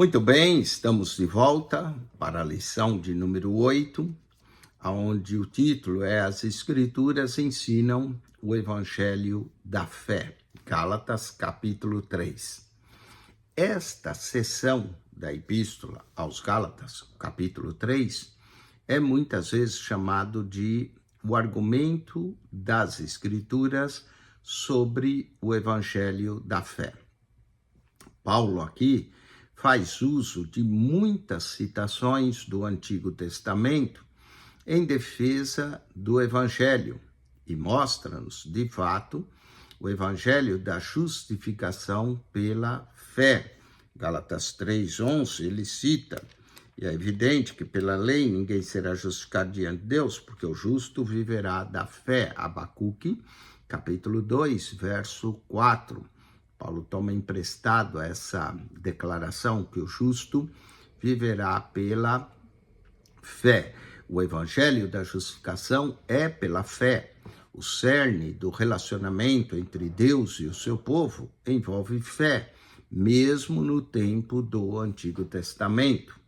Muito bem, estamos de volta para a lição de número 8, onde o título é As Escrituras ensinam o Evangelho da Fé, Gálatas capítulo 3. Esta seção da Epístola aos Gálatas, capítulo 3, é muitas vezes chamado de o argumento das Escrituras sobre o Evangelho da Fé. Paulo aqui faz uso de muitas citações do Antigo Testamento em defesa do Evangelho e mostra-nos, de fato, o Evangelho da justificação pela fé. Gálatas 3:11, ele cita, e é evidente que pela lei ninguém será justificado diante de Deus, porque o justo viverá da fé. Abacuque, capítulo 2, verso 4. Paulo toma emprestado essa declaração que o justo viverá pela fé. O evangelho da justificação é pela fé. O cerne do relacionamento entre Deus e o seu povo envolve fé, mesmo no tempo do Antigo Testamento.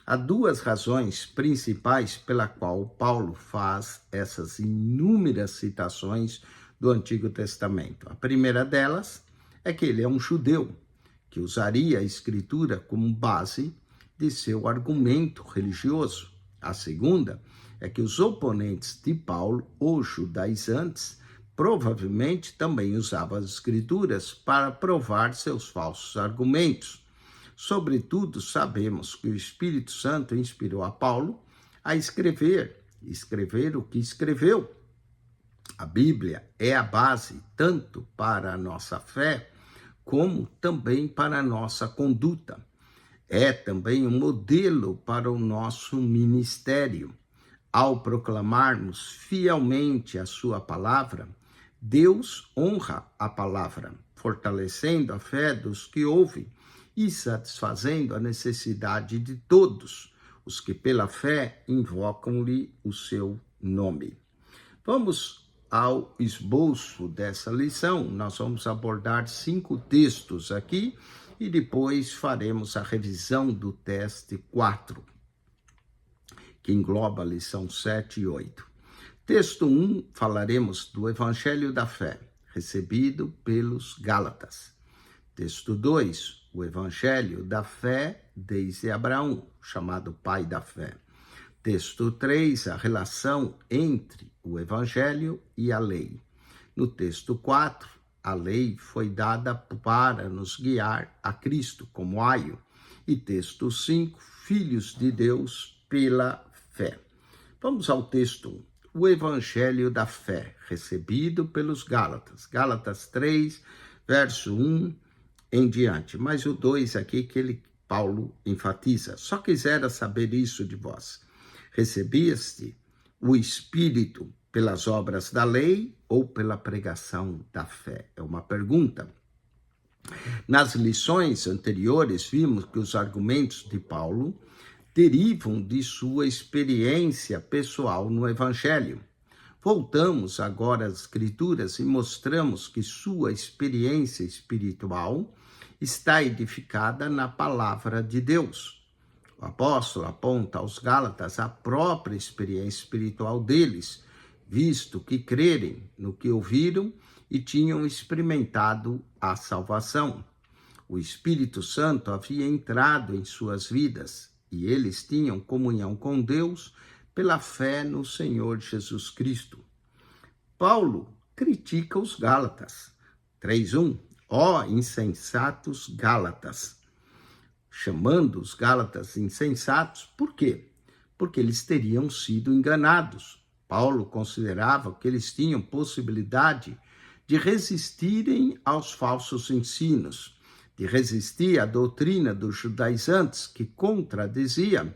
Há duas razões principais pela qual Paulo faz essas inúmeras citações do Antigo Testamento. A primeira delas é que ele é um judeu, que usaria a Escritura como base de seu argumento religioso. A segunda é que os oponentes de Paulo, os judaizantes, provavelmente também usavam as Escrituras para provar seus falsos argumentos. Sobretudo, sabemos que o Espírito Santo inspirou a Paulo a escrever o que escreveu. A Bíblia é a base tanto para a nossa fé, como também para a nossa conduta. É também um modelo para o nosso ministério. Ao proclamarmos fielmente a sua palavra, Deus honra a palavra, fortalecendo a fé dos que ouvem e satisfazendo a necessidade de todos os que pela fé invocam-lhe o seu nome. Vamos ao esboço dessa lição. Nós vamos abordar 5 textos aqui e depois faremos a revisão do teste 4, que engloba a lição 7 e 8. Texto 1, falaremos do Evangelho da Fé, recebido pelos Gálatas. Texto 2, o Evangelho da Fé desde Abraão, chamado pai da fé. Texto 3, a relação entre o Evangelho e a lei. No texto 4, a lei foi dada para nos guiar a Cristo como aio. E texto 5, filhos de Deus pela fé. Vamos ao texto 1. O Evangelho da Fé, recebido pelos Gálatas. Gálatas 3, verso 1 em diante. Mas o 2 aqui que Paulo enfatiza. Só quisera saber isso de vós. Recebieste o Espírito pelas obras da lei ou pela pregação da fé? É uma pergunta. Nas lições anteriores, vimos que os argumentos de Paulo derivam de sua experiência pessoal no Evangelho. Voltamos agora às Escrituras e mostramos que sua experiência espiritual está edificada na palavra de Deus. O apóstolo aponta aos Gálatas a própria experiência espiritual deles, visto que crerem no que ouviram e tinham experimentado a salvação. O Espírito Santo havia entrado em suas vidas e eles tinham comunhão com Deus pela fé no Senhor Jesus Cristo. Paulo critica os Gálatas. 3:1. Ó insensatos Gálatas! Chamando os Gálatas insensatos, por quê? Porque eles teriam sido enganados. Paulo considerava que eles tinham possibilidade de resistirem aos falsos ensinos, de resistir à doutrina dos judaizantes que contradizia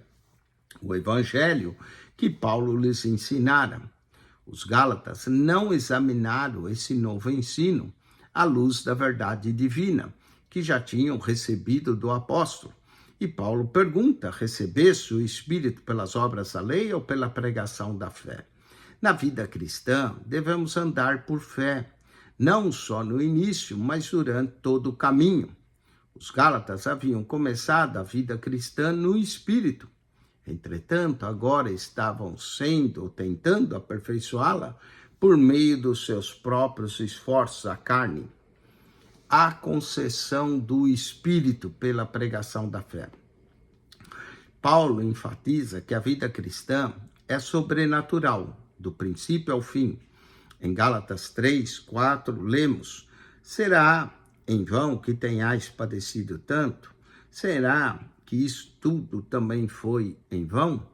o evangelho que Paulo lhes ensinara. Os Gálatas não examinaram esse novo ensino à luz da verdade divina, que já tinham recebido do apóstolo. E Paulo pergunta, recebeste o Espírito pelas obras da lei ou pela pregação da fé? Na vida cristã, devemos andar por fé, não só no início, mas durante todo o caminho. Os Gálatas haviam começado a vida cristã no Espírito. Entretanto, agora estavam sendo ou tentando aperfeiçoá-la por meio dos seus próprios esforços à carne. A concessão do Espírito pela pregação da fé. Paulo enfatiza que a vida cristã é sobrenatural, do princípio ao fim. Em Gálatas 3, 4, lemos: será em vão que tenhais padecido tanto? Será que isso tudo também foi em vão?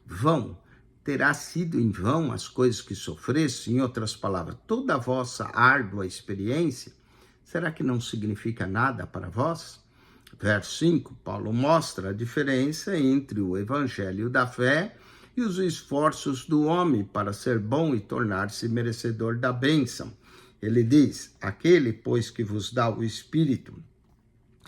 Vão. Terá sido em vão as coisas que sofreste? Em outras palavras, toda a vossa árdua experiência, será que não significa nada para vós? Verso 5, Paulo mostra a diferença entre o evangelho da fé e os esforços do homem para ser bom e tornar-se merecedor da bênção. Ele diz: aquele, pois, que vos dá o Espírito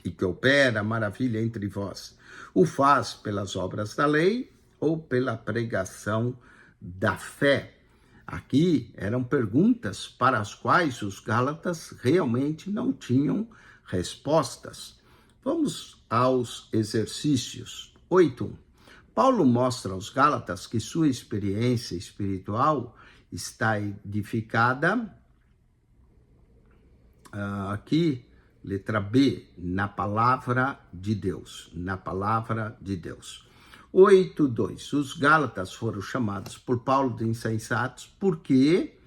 e que opera maravilha entre vós, o faz pelas obras da lei ou pela pregação da fé? Aqui eram perguntas para as quais os Gálatas realmente não tinham respostas. Vamos aos exercícios. 8. Paulo mostra aos Gálatas que sua experiência espiritual está edificada, aqui, letra B, na palavra de Deus. Na palavra de Deus. 8.2. Os Gálatas foram chamados por Paulo de insensatos porque,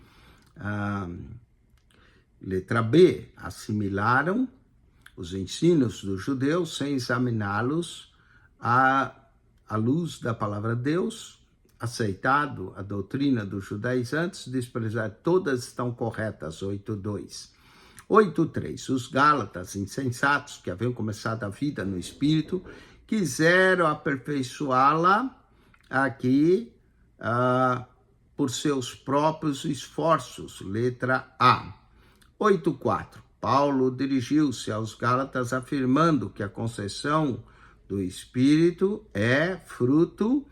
letra B, assimilaram os ensinos dos judeus sem examiná-los à luz da palavra de Deus, aceitado a doutrina dos judaizantes, desprezar todas estão corretas, 8.2. 8.3. Os Gálatas insensatos, que haviam começado a vida no Espírito, quiseram aperfeiçoá-la aqui por seus próprios esforços, letra A. 8.4. Paulo dirigiu-se aos Gálatas afirmando que a concessão do Espírito é fruto,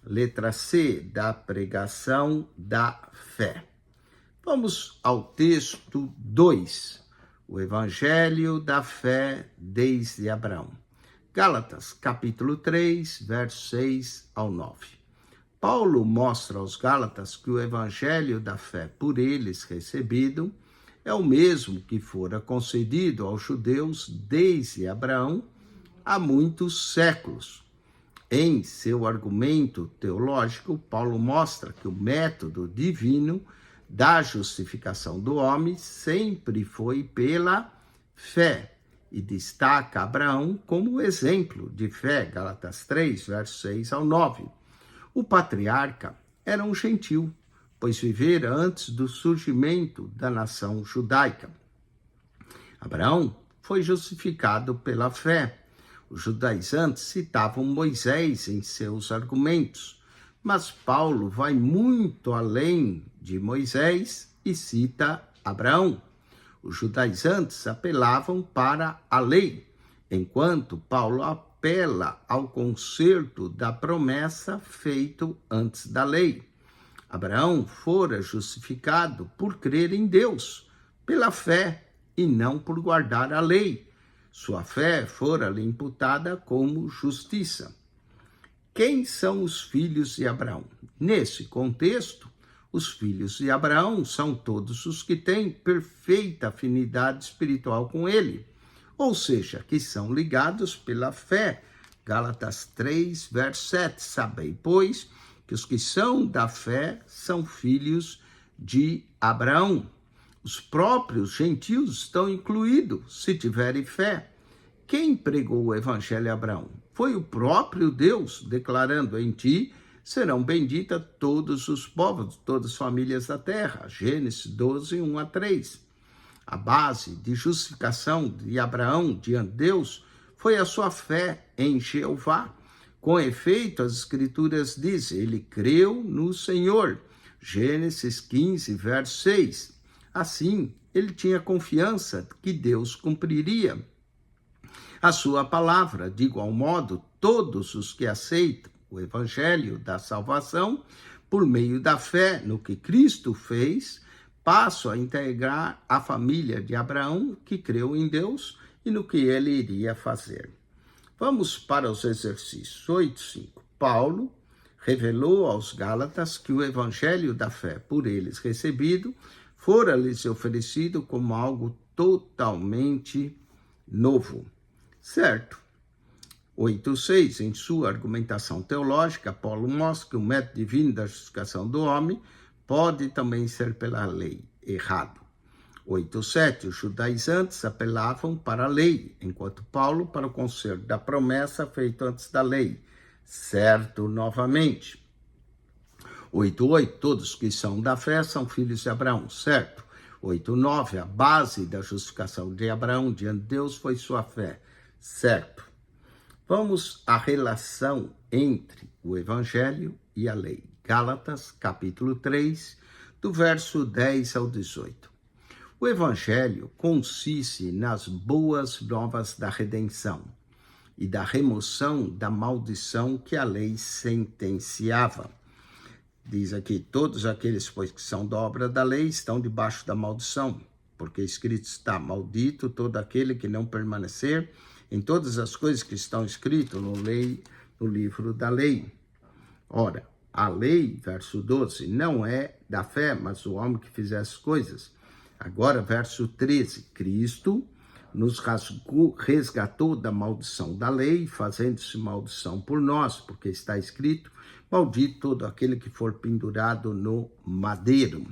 letra C, da pregação da fé. Vamos ao texto 2, o Evangelho da fé desde Abraão. Gálatas, capítulo 3, versos 6 ao 9. Paulo mostra aos Gálatas que o Evangelho da fé por eles recebido é o mesmo que fora concedido aos judeus desde Abraão há muitos séculos. Em seu argumento teológico, Paulo mostra que o método divino da justificação do homem sempre foi pela fé e destaca Abraão como exemplo de fé, Gálatas 3, versos 6 ao 9. O patriarca era um gentil, pois vivera antes do surgimento da nação judaica. Abraão foi justificado pela fé. Os judaizantes citavam Moisés em seus argumentos, mas Paulo vai muito além de Moisés e cita Abraão. Os judaizantes apelavam para a lei, enquanto Paulo apela ao conserto da promessa feito antes da lei. Abraão fora justificado por crer em Deus, pela fé, e não por guardar a lei. Sua fé fora-lhe imputada como justiça. Quem são os filhos de Abraão? Nesse contexto, os filhos de Abraão são todos os que têm perfeita afinidade espiritual com ele, ou seja, que são ligados pela fé. Gálatas 3, verso 7. Sabei, pois, que os que são da fé são filhos de Abraão. Os próprios gentios estão incluídos, se tiverem fé. Quem pregou o evangelho a Abraão? Foi o próprio Deus, declarando: em ti serão benditas todos os povos, todas as famílias da terra. Gênesis 12, 1 a 3. A base de justificação de Abraão diante de Deus foi a sua fé em Jeová. Com efeito, as Escrituras dizem: ele creu no Senhor. Gênesis 15, verso 6. Assim, ele tinha confiança que Deus cumpriria a sua palavra. De igual modo, todos os que aceitam o evangelho da salvação por meio da fé no que Cristo fez, passam a integrar a família de Abraão, que creu em Deus e no que ele iria fazer. Vamos para os exercícios. 8.5. Paulo revelou aos Gálatas que o evangelho da fé por eles recebido fora-lhes oferecido como algo totalmente novo. Certo? 8.6. Em sua argumentação teológica, Paulo mostra que o método divino da justificação do homem pode também ser pela lei. Errado. 8.7. Os judaizantes apelavam para a lei, enquanto Paulo para o conserto da promessa feito antes da lei. Certo novamente. 8.8. Todos que são da fé são filhos de Abraão. Certo. 8.9. A base da justificação de Abraão diante de Deus foi sua fé. Certo. Vamos à relação entre o evangelho e a lei. Gálatas, capítulo 3, do verso 10 ao 18. O evangelho consiste nas boas novas da redenção e da remoção da maldição que a lei sentenciava. Diz aqui, todos aqueles, pois, que são da obra da lei estão debaixo da maldição, porque escrito está, maldito todo aquele que não permanecer em todas as coisas que estão escritas no livro da lei. Ora, a lei, verso 12, não é da fé, mas o homem que fizer as coisas. Agora, verso 13, Cristo nos resgatou da maldição da lei, fazendo-se maldição por nós, porque está escrito, maldito todo aquele que for pendurado no madeiro.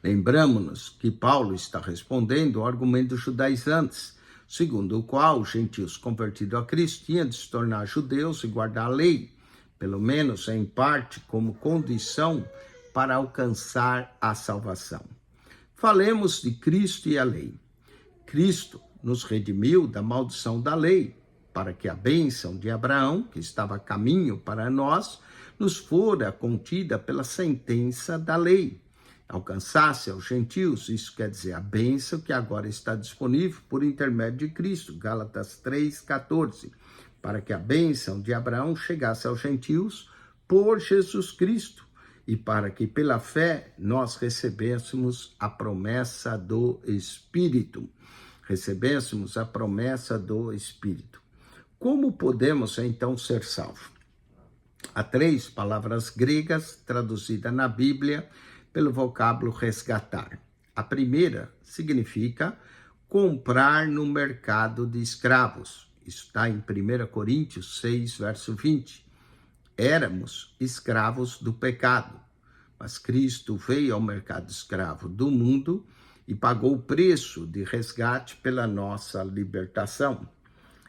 Lembramos-nos que Paulo está respondendo ao argumento dos judaizantes, segundo o qual os gentios convertidos a Cristo tinham de se tornar judeus e guardar a lei, pelo menos em parte como condição para alcançar a salvação. Falemos de Cristo e a lei. Cristo nos redimiu da maldição da lei, para que a bênção de Abraão, que estava a caminho para nós, nos fora contida pela sentença da lei. Alcançasse aos gentios, isso quer dizer a bênção que agora está disponível por intermédio de Cristo, Gálatas 3,14, para que a bênção de Abraão chegasse aos gentios por Jesus Cristo, e para que pela fé nós recebêssemos a promessa do Espírito. Recebêssemos a promessa do Espírito. Como podemos então ser salvos? Há 3 palavras gregas traduzidas na Bíblia pelo vocábulo resgatar. A primeira significa comprar no mercado de escravos. Isso está em 1 Coríntios 6, verso 20. Éramos escravos do pecado, mas Cristo veio ao mercado escravo do mundo e pagou o preço de resgate pela nossa libertação.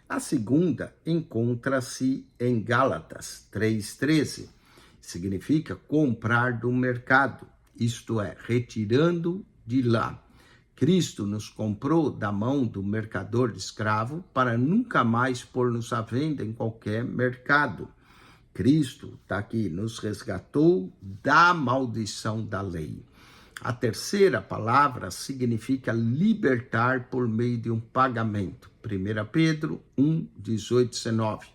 A segunda encontra-se em Gálatas 3,13. Significa comprar do mercado, isto é, retirando de lá. Cristo nos comprou da mão do mercador de escravo para nunca mais pôr-nos à venda em qualquer mercado. Cristo está aqui, nos resgatou da maldição da lei. A terceira palavra significa libertar por meio de um pagamento. 1 Pedro 1, 18, 19.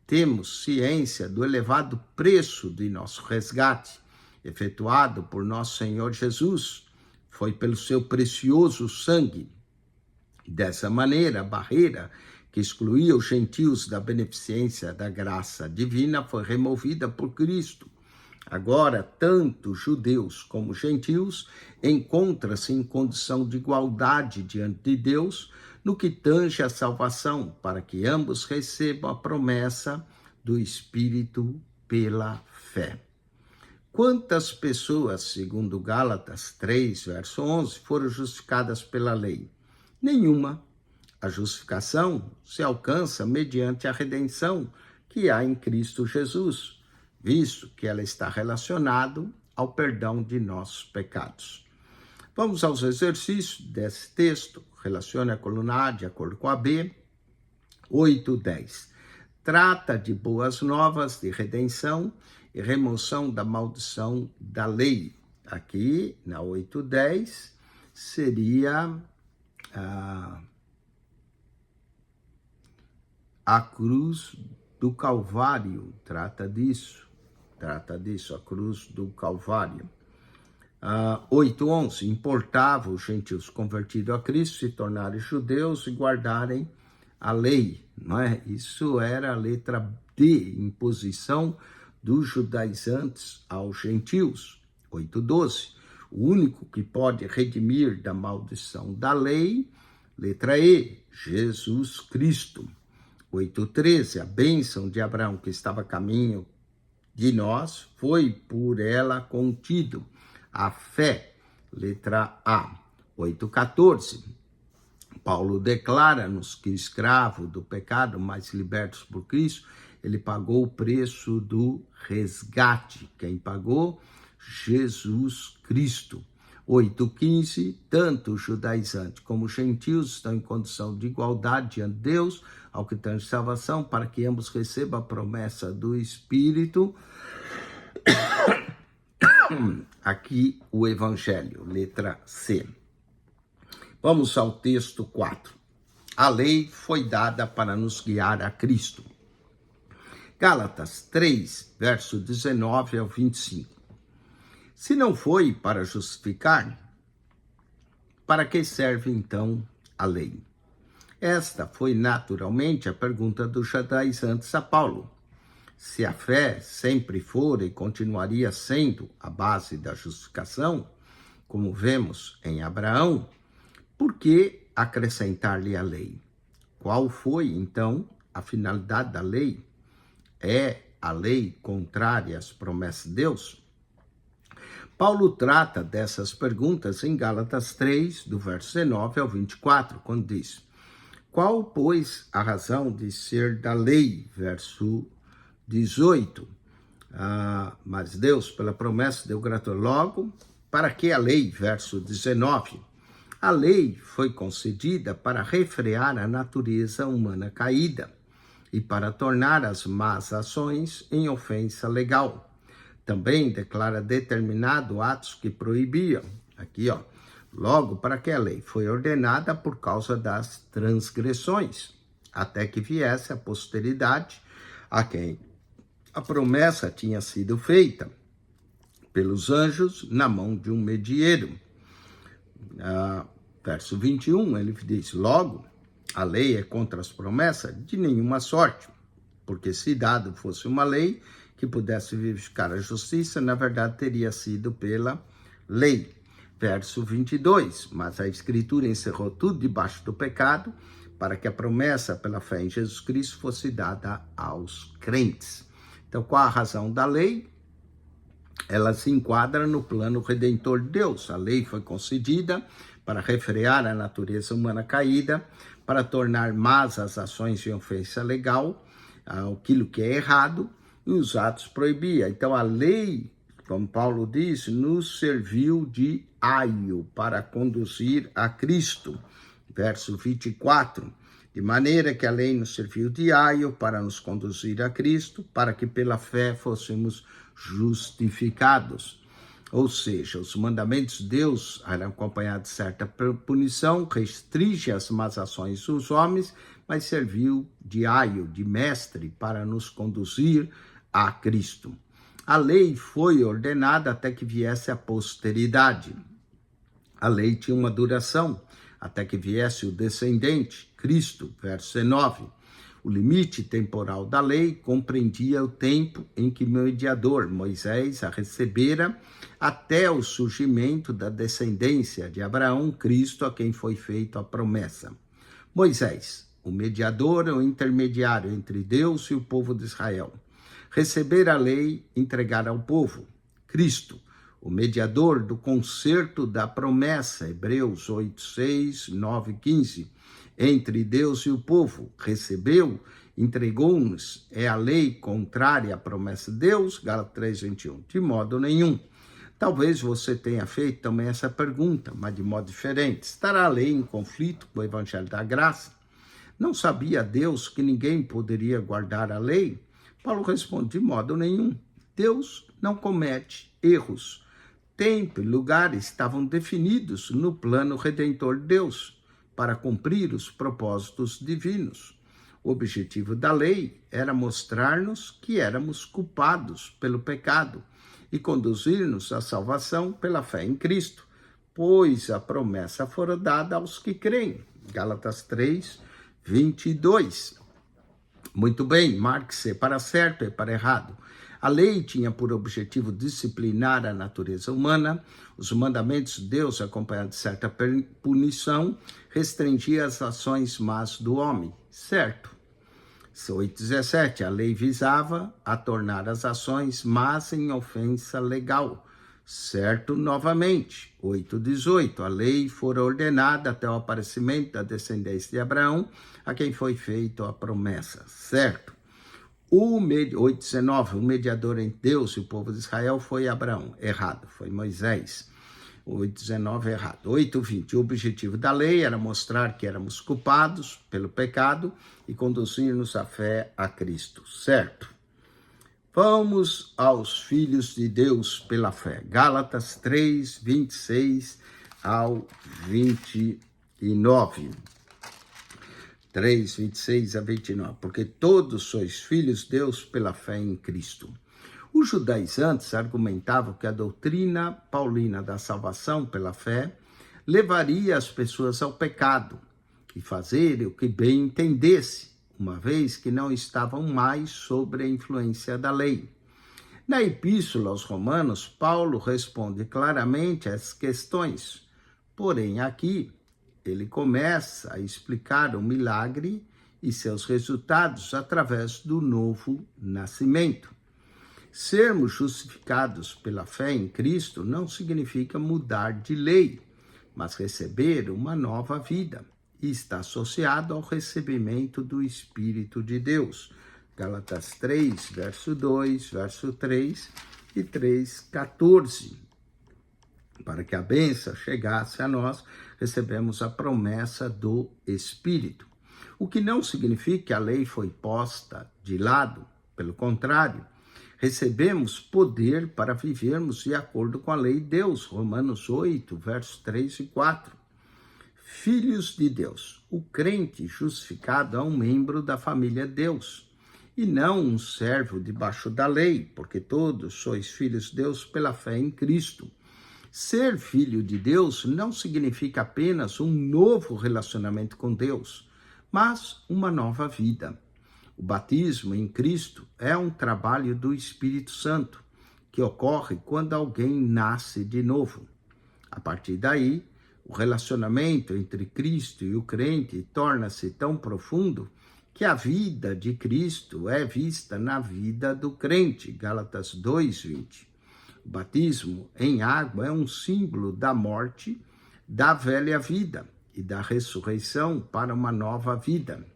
Temos ciência do elevado preço de nosso resgate, efetuado por nosso Senhor Jesus. Foi pelo seu precioso sangue. Dessa maneira, a barreira que excluía os gentios da beneficência da graça divina foi removida por Cristo. Agora, tanto judeus como gentios encontram-se em condição de igualdade diante de Deus no que tange a salvação, para que ambos recebam a promessa do Espírito pela fé. Quantas pessoas, segundo Gálatas 3, verso 11, foram justificadas pela lei? Nenhuma. A justificação se alcança mediante a redenção que há em Cristo Jesus, visto que ela está relacionada ao perdão de nossos pecados. Vamos aos exercícios desse texto. Relacione a coluna A de acordo com a B. 8:10. Trata de boas novas de redenção e remoção da maldição da lei. Aqui, na 8:10, seria a cruz do Calvário. Trata disso, a cruz do Calvário. 8:11, importava os gentios convertidos a Cristo se tornarem judeus e guardarem a lei, não é? Isso era a letra D, imposição dos judaizantes aos gentios. 8:12, o único que pode redimir da maldição da lei, letra E, Jesus Cristo. 8:13, a bênção de Abraão que estava a caminho de nós foi por ela contido. A fé, letra A. 8:14, Paulo declara-nos que escravo do pecado, mas libertos por Cristo, ele pagou o preço do resgate. Quem pagou? Jesus Cristo. 8:15, tanto os judaizantes como os gentios estão em condição de igualdade diante de Deus, ao que tem salvação, para que ambos recebam a promessa do Espírito. Aqui o Evangelho, letra C. Vamos ao texto 4. A lei foi dada para nos guiar a Cristo. Gálatas 3, verso 19 ao 25. Se não foi para justificar, para que serve então a lei? Esta foi naturalmente a pergunta dos judaizantes a Paulo. Se a fé sempre for e continuaria sendo a base da justificação, como vemos em Abraão, por que acrescentar-lhe a lei? Qual foi, então, a finalidade da lei? É a lei contrária às promessas de Deus? Paulo trata dessas perguntas em Gálatas 3, do verso 19 ao 24, quando diz: qual, pois, a razão de ser da lei? Verso 18. Mas Deus, pela promessa, deu gratuito. Logo, para que a lei? Verso 19. A lei foi concedida para refrear a natureza humana caída e para tornar as más ações em ofensa legal. Também declara determinado atos que proibiam. Aqui, logo, para que a lei foi ordenada por causa das transgressões, até que viesse a posteridade a quem a promessa tinha sido feita pelos anjos na mão de um medieiro. Verso 21, ele diz: logo, a lei é contra as promessas de nenhuma sorte, porque se dado fosse uma lei que pudesse vivificar a justiça, na verdade teria sido pela lei. Verso 22, mas a Escritura encerrou tudo debaixo do pecado, para que a promessa pela fé em Jesus Cristo fosse dada aos crentes. Então, qual a razão da lei? Ela se enquadra no plano redentor de Deus. A lei foi concedida para refrear a natureza humana caída, para tornar más as ações de ofensa legal, aquilo que é errado, e os atos proibia. Então, a lei, como Paulo diz, nos serviu de aio para conduzir a Cristo. Verso 24. De maneira que a lei nos serviu de aio para nos conduzir a Cristo, para que pela fé fôssemos justificados. Ou seja, os mandamentos de Deus eram acompanhados de certa punição, restringe as más ações dos homens, mas serviu de aio, de mestre, para nos conduzir a Cristo. A lei foi ordenada até que viesse a posteridade. A lei tinha uma duração, até que viesse o descendente, Cristo, verso 19. O limite temporal da lei compreendia o tempo em que o mediador, Moisés, a recebera, até o surgimento da descendência de Abraão, Cristo, a quem foi feita a promessa. Moisés, o mediador, o intermediário entre Deus e o povo de Israel. Receber a lei, entregar ao povo. Cristo, o mediador do concerto da promessa, Hebreus 8, 6, 9, 15, entre Deus e o povo, recebeu, entregou-nos, é a lei contrária à promessa de Deus, Gálatas 3, 21, de modo nenhum. Talvez você tenha feito também essa pergunta, mas de modo diferente. Estará a lei em conflito com o Evangelho da Graça? Não sabia Deus que ninguém poderia guardar a lei? Paulo responde, de modo nenhum. Deus não comete erros. Tempo e lugar estavam definidos no plano redentor de Deus para cumprir os propósitos divinos. O objetivo da lei era mostrar-nos que éramos culpados pelo pecado e conduzir-nos à salvação pela fé em Cristo, pois a promessa fora dada aos que creem. Gálatas 3, 22. Muito bem, marque-se para certo e para errado. A lei tinha por objetivo disciplinar a natureza humana. Os mandamentos de Deus, acompanhados de certa punição, restringia as ações más do homem. Certo. 8:17, a lei visava a tornar as ações más em ofensa legal. Certo novamente. 8:18, a lei fora ordenada até o aparecimento da descendência de Abraão, a quem foi feita a promessa. Certo. 8:19, o mediador entre Deus e o povo de Israel foi Abraão. Errado, foi Moisés. 8:19, errado. 8:20, o objetivo da lei era mostrar que éramos culpados pelo pecado e conduzir-nos à fé a Cristo. Certo. Vamos aos filhos de Deus pela fé. Gálatas 3, 26 ao 29. 3, 26 a 29. Porque todos sois filhos de Deus pela fé em Cristo. Os judaizantes argumentavam que a doutrina paulina da salvação pela fé levaria as pessoas ao pecado e fazer o que bem entendesse, uma vez que não estavam mais sob a influência da lei. Na Epístola aos Romanos, Paulo responde claramente a essas questões. Porém, aqui, ele começa a explicar o milagre e seus resultados através do novo nascimento. Sermos justificados pela fé em Cristo não significa mudar de lei, mas receber uma nova vida, e está associado ao recebimento do Espírito de Deus. Gálatas 3, verso 2, verso 3 e 3:14. Para que a bênção chegasse a nós, recebemos a promessa do Espírito. O que não significa que a lei foi posta de lado, pelo contrário, recebemos poder para vivermos de acordo com a lei de Deus. Romanos 8, versos 3 e 4. Filhos de Deus. O crente justificado é um membro da família de Deus e não um servo debaixo da lei, porque todos sois filhos de Deus pela fé em Cristo. Ser filho de Deus não significa apenas um novo relacionamento com Deus, mas uma nova vida. O batismo em Cristo é um trabalho do Espírito Santo, que ocorre quando alguém nasce de novo. A partir daí, o relacionamento entre Cristo e o crente torna-se tão profundo que a vida de Cristo é vista na vida do crente. Gálatas 2:20. O batismo em água é um símbolo da morte da velha vida e da ressurreição para uma nova vida.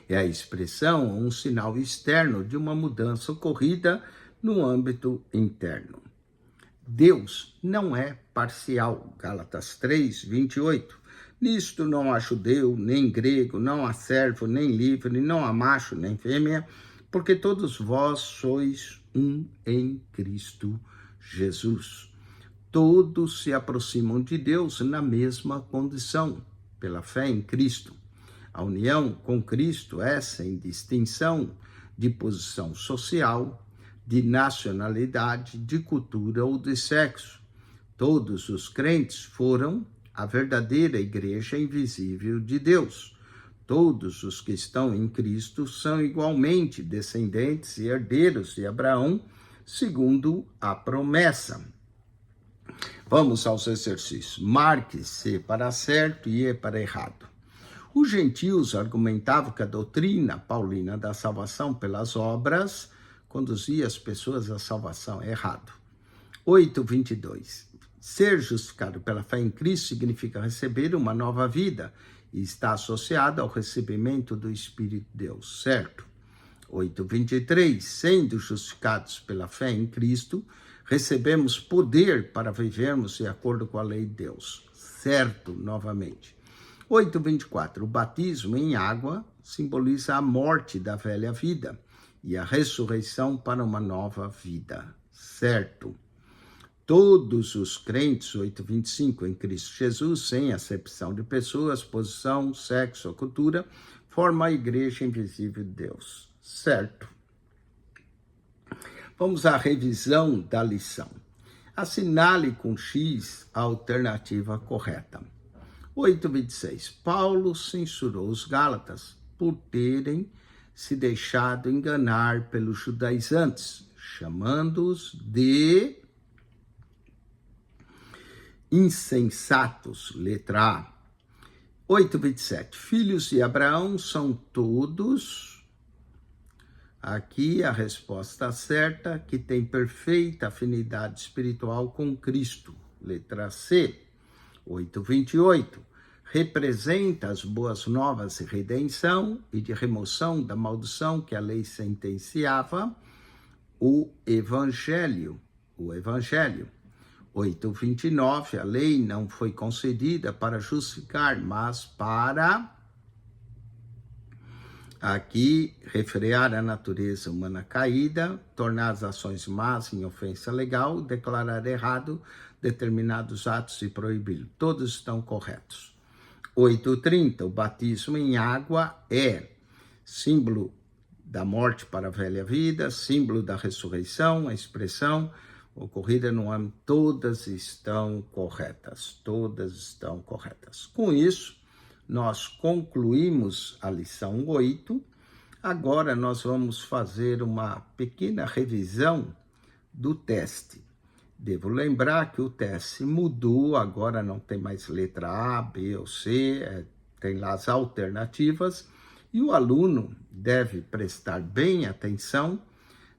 É a expressão, um sinal externo de uma mudança ocorrida no âmbito interno. Deus não é parcial. Gálatas 3, 28. Nisto não há judeu, nem grego, não há servo, nem livre, não há macho, nem fêmea, porque todos vós sois um em Cristo Jesus. Todos se aproximam de Deus na mesma condição, pela fé em Cristo. A união com Cristo é sem distinção de posição social, de nacionalidade, de cultura ou de sexo. Todos os crentes foram a verdadeira igreja invisível de Deus. Todos os que estão em Cristo são igualmente descendentes e herdeiros de Abraão, segundo a promessa. Vamos aos exercícios. Marque-se para certo e para errado. Os gentios argumentavam que a doutrina paulina da salvação pelas obras conduzia as pessoas à salvação. Errado. 8:22. Ser justificado pela fé em Cristo significa receber uma nova vida e está associado ao recebimento do Espírito de Deus. Certo. 8:23. Sendo justificados pela fé em Cristo, recebemos poder para vivermos de acordo com a lei de Deus. Certo, novamente. 8:24. O batismo em água simboliza a morte da velha vida e a ressurreição para uma nova vida. Certo. Todos os crentes, 8:25, em Cristo Jesus, sem acepção de pessoas, posição, sexo ou cultura, formam a igreja invisível de Deus. Certo. Vamos à revisão da lição. Assinale com X a alternativa correta. 8:26. Paulo censurou os Gálatas por terem se deixado enganar pelos judaizantes, chamando-os de insensatos. Letra A. 8:27. Filhos de Abraão são todos, aqui a resposta certa, que tem perfeita afinidade espiritual com Cristo. Letra C. 8:28. Representa as boas novas de redenção e de remoção da maldição que a lei sentenciava, o Evangelho. 8:29, a lei não foi concedida para justificar, mas para, aqui, refrear a natureza humana caída, tornar as ações más em ofensa legal, declarar errado determinados atos e proibi-lo. Todos estão corretos. 8:30, o batismo em água é símbolo da morte para a velha vida, símbolo da ressurreição, a expressão ocorrida no âmbito, todas estão corretas, todas estão corretas. Com isso, nós concluímos a lição 8, agora nós vamos fazer uma pequena revisão do teste. Devo lembrar que o teste mudou, agora não tem mais letra A, B ou C, tem lá as alternativas, e o aluno deve prestar bem atenção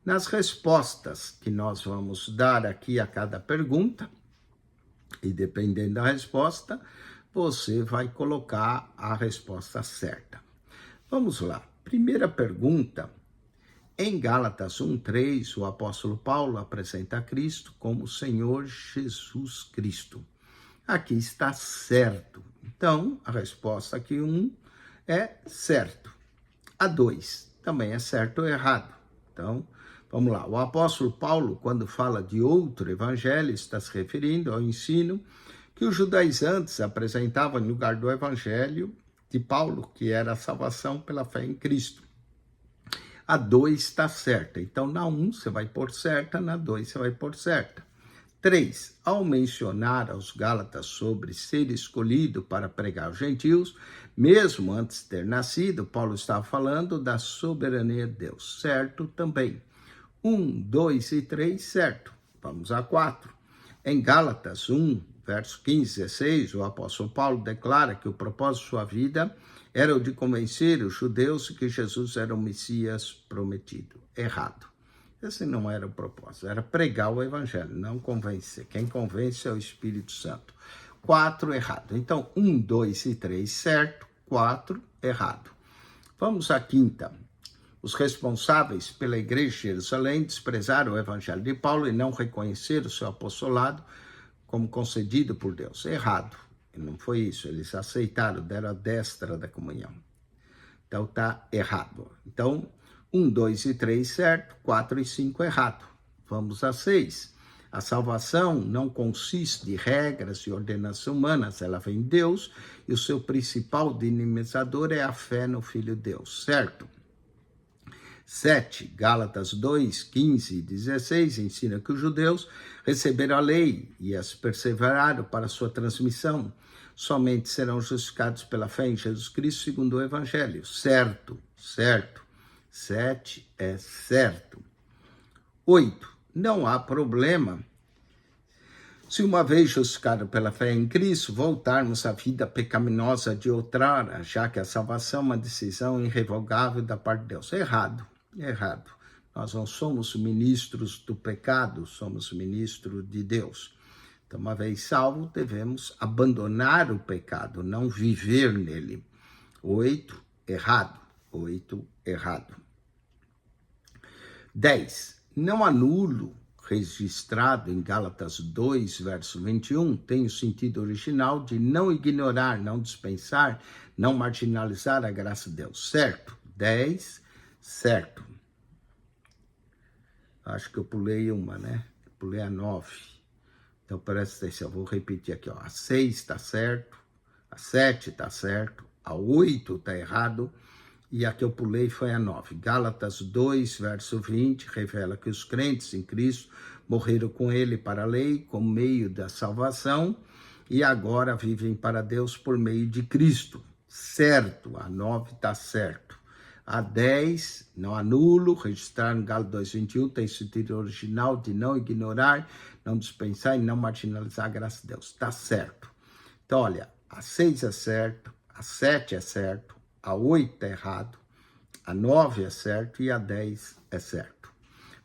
nas respostas que nós vamos dar aqui a cada pergunta, e dependendo da resposta, você vai colocar a resposta certa. Vamos lá. Primeira pergunta. Em Gálatas 1:3, o apóstolo Paulo apresenta Cristo como Senhor Jesus Cristo. Aqui está certo. Então, a resposta aqui 1 é certo. A 2 também é certo ou errado. Então, vamos lá. O apóstolo Paulo, quando fala de outro evangelho, está se referindo ao ensino que os judaizantes apresentavam em lugar do evangelho de Paulo, que era a salvação pela fé em Cristo. A 2 está certa. Então, na 1 você vai pôr certa, na 2 você vai pôr certa. 3. Ao mencionar aos Gálatas sobre ser escolhido para pregar aos gentios, mesmo antes de ter nascido, Paulo estava falando da soberania de Deus. Certo também. 1, 2 e 3, certo. Vamos a 4. Em Gálatas 1, verso 15 e 16, o apóstolo Paulo declara que o propósito de sua vida era o de convencer os judeus que Jesus era o Messias prometido. Errado. Esse não era o propósito, era pregar o evangelho, não convencer. Quem convence é o Espírito Santo. 4, errado. Então, 1, 2 e 3, certo. 4, errado. Vamos à quinta. Os responsáveis pela igreja de Jerusalém desprezaram o evangelho de Paulo e não reconheceram o seu apostolado como concedido por Deus. Errado. Não foi isso. Eles aceitaram, deram a destra da comunhão. Então, está errado. Então, 1, 2 e 3, certo. 4 e 5, errado. Vamos a 6. A salvação não consiste de regras e ordenanças humanas. Ela vem de Deus e o seu principal dinamizador é a fé no Filho de Deus. Certo. 7. Gálatas 2, 15 e 16 ensina que os judeus receberam a lei e as perseveraram para sua transmissão. Somente serão justificados pela fé em Jesus Cristo segundo o Evangelho. Certo, certo. 7 é certo. 8. Não há problema se uma vez justificado pela fé em Cristo, voltarmos à vida pecaminosa de outrora, já que a salvação é uma decisão irrevogável da parte de Deus. Errado. Errado. Nós não somos ministros do pecado, somos ministros de Deus. Então, uma vez salvo, devemos abandonar o pecado, não viver nele. 8, errado. 8, errado. 10. Não anulo, registrado em Gálatas 2, verso 21, tem o sentido original de não ignorar, não dispensar, não marginalizar a graça de Deus. Certo? 10, certo. Acho que eu pulei uma, né? Pulei a 9. Então, presta atenção, eu vou repetir aqui, ó. A 6 está certo, a 7 está certo, a 8 está errado e a que eu pulei foi a 9. Gálatas 2, verso 20, revela que os crentes em Cristo morreram com ele para a lei, como meio da salvação, e agora vivem para Deus por meio de Cristo. Certo, a 9 está certo. A 10, não anulo, registrar no Gálatas 2:21, tem sentido original de não ignorar, não dispensar e não marginalizar a graça de Deus. Está certo. Então, olha, a 6 é certo, a 7 é certo, a 8 é errado, a 9 é certo e a 10 é certo.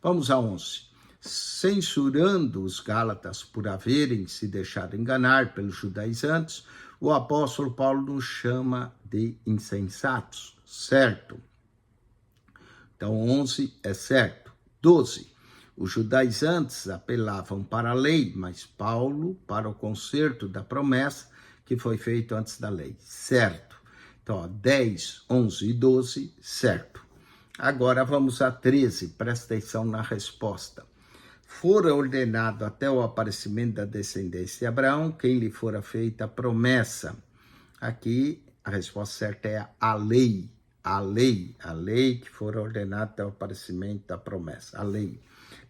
Vamos a 11. Censurando os Gálatas por haverem se deixado enganar pelos judaizantes, o apóstolo Paulo nos chama de insensatos. Certo. Então, 11 é certo. 12. Os judaizantes apelavam para a lei, mas Paulo para o conserto da promessa que foi feito antes da lei. Certo. Então, 10, 11 e 12, certo. Agora vamos a 13, presta atenção na resposta. Fora ordenado até o aparecimento da descendência de Abraão, quem lhe fora feita a promessa. Aqui a resposta certa é a lei. A lei que fora ordenada até o aparecimento da promessa. A lei.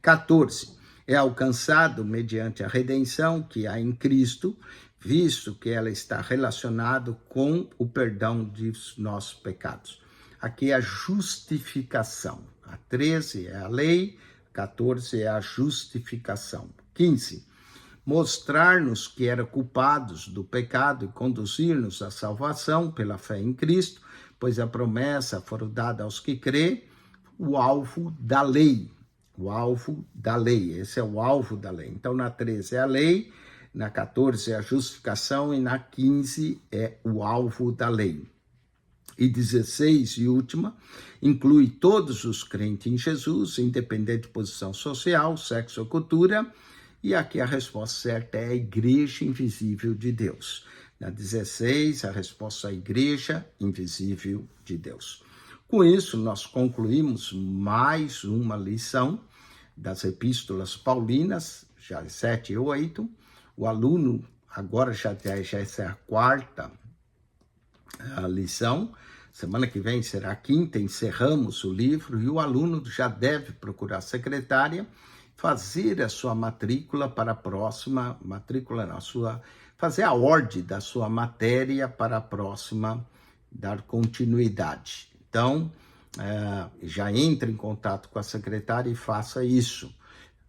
14. É alcançado mediante a redenção que há em Cristo, visto que ela está relacionada com o perdão dos nossos pecados. Aqui é a justificação. A 13 é a lei, 14 é a justificação. 15. Mostrar-nos que eram culpados do pecado e conduzir-nos à salvação pela fé em Cristo, pois a promessa foram dada aos que crê, o alvo da lei. O alvo da lei, esse é o alvo da lei. Então, na 13 é a lei, na 14 é a justificação e na 15 é o alvo da lei. E 16 e última, inclui todos os crentes em Jesus, independente de posição social, sexo ou cultura, e aqui a resposta certa é a igreja invisível de Deus. Na 16, a resposta é a igreja invisível de Deus. Com isso, nós concluímos mais uma lição das epístolas paulinas, já 7 e 8. O aluno, agora já essa é a quarta lição. Semana que vem será a quinta, encerramos o livro e o aluno já deve procurar a secretária, fazer a sua matrícula para a próxima, fazer a ordem da sua matéria para a próxima, dar continuidade. Então, já entre em contato com a secretária e faça isso.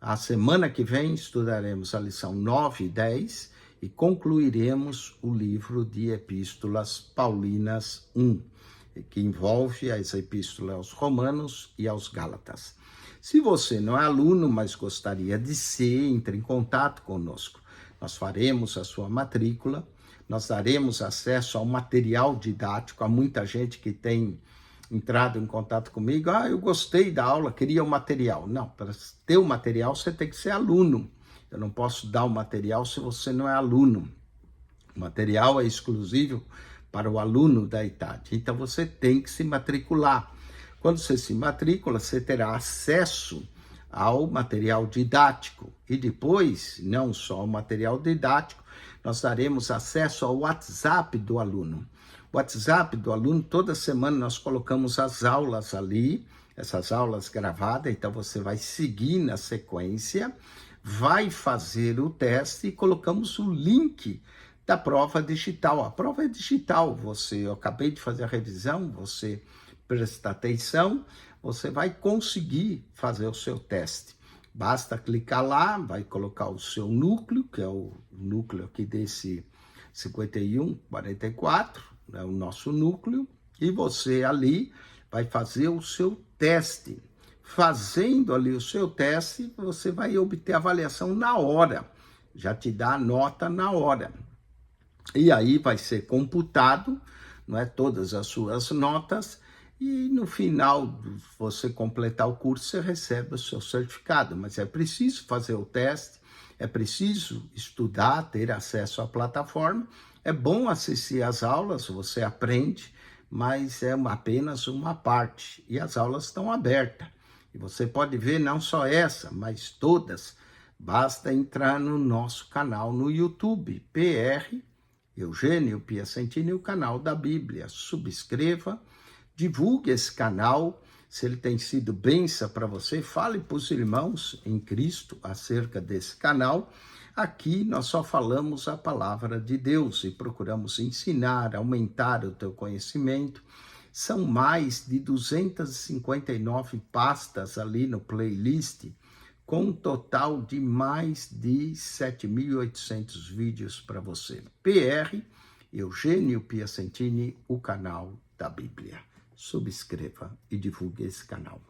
A semana que vem estudaremos a lição 9 e 10 e concluiremos o livro de Epístolas Paulinas 1, que envolve as epístolas aos Romanos e aos Gálatas. Se você não é aluno, mas gostaria de ser, entre em contato conosco. Nós faremos a sua matrícula, nós daremos acesso ao material didático. Há muita gente que tem entrado em contato comigo. Eu gostei da aula, queria o material. Não, para ter o material você tem que ser aluno. Eu não posso dar o material se você não é aluno. O material é exclusivo para o aluno da idade. Então você tem que se matricular. Quando você se matricula, você terá acesso ao material didático. E depois, não só o material didático, nós daremos acesso ao WhatsApp do aluno. O WhatsApp do aluno, toda semana nós colocamos as aulas ali, essas aulas gravadas, então você vai seguir na sequência, vai fazer o teste e colocamos o link da prova digital. A prova é digital, eu acabei de fazer a revisão, você presta atenção, você vai conseguir fazer o seu teste. Basta clicar lá, vai colocar o seu núcleo, que é o núcleo aqui desse 5144, é o nosso núcleo, e você ali vai fazer o seu teste. Fazendo ali o seu teste, você vai obter avaliação na hora, já te dá a nota na hora. E aí vai ser computado, não é, todas as suas notas, e no final, você completar o curso, você recebe o seu certificado. Mas é preciso fazer o teste, é preciso estudar, ter acesso à plataforma. É bom assistir às aulas, você aprende, mas é apenas uma parte. E as aulas estão abertas. E você pode ver não só essa, mas todas. Basta entrar no nosso canal no YouTube, PR Eugênio Piacentini, o canal da Bíblia. Subscreva, Divulgue esse canal, se ele tem sido bênção para você, fale para os irmãos em Cristo acerca desse canal. Aqui nós só falamos a palavra de Deus e procuramos ensinar, aumentar o teu conhecimento. São mais de 259 pastas ali no playlist, com um total de mais de 7.800 vídeos para você. PR Eugênio Piacentini, o canal da Bíblia. Subscreva e divulgue esse canal.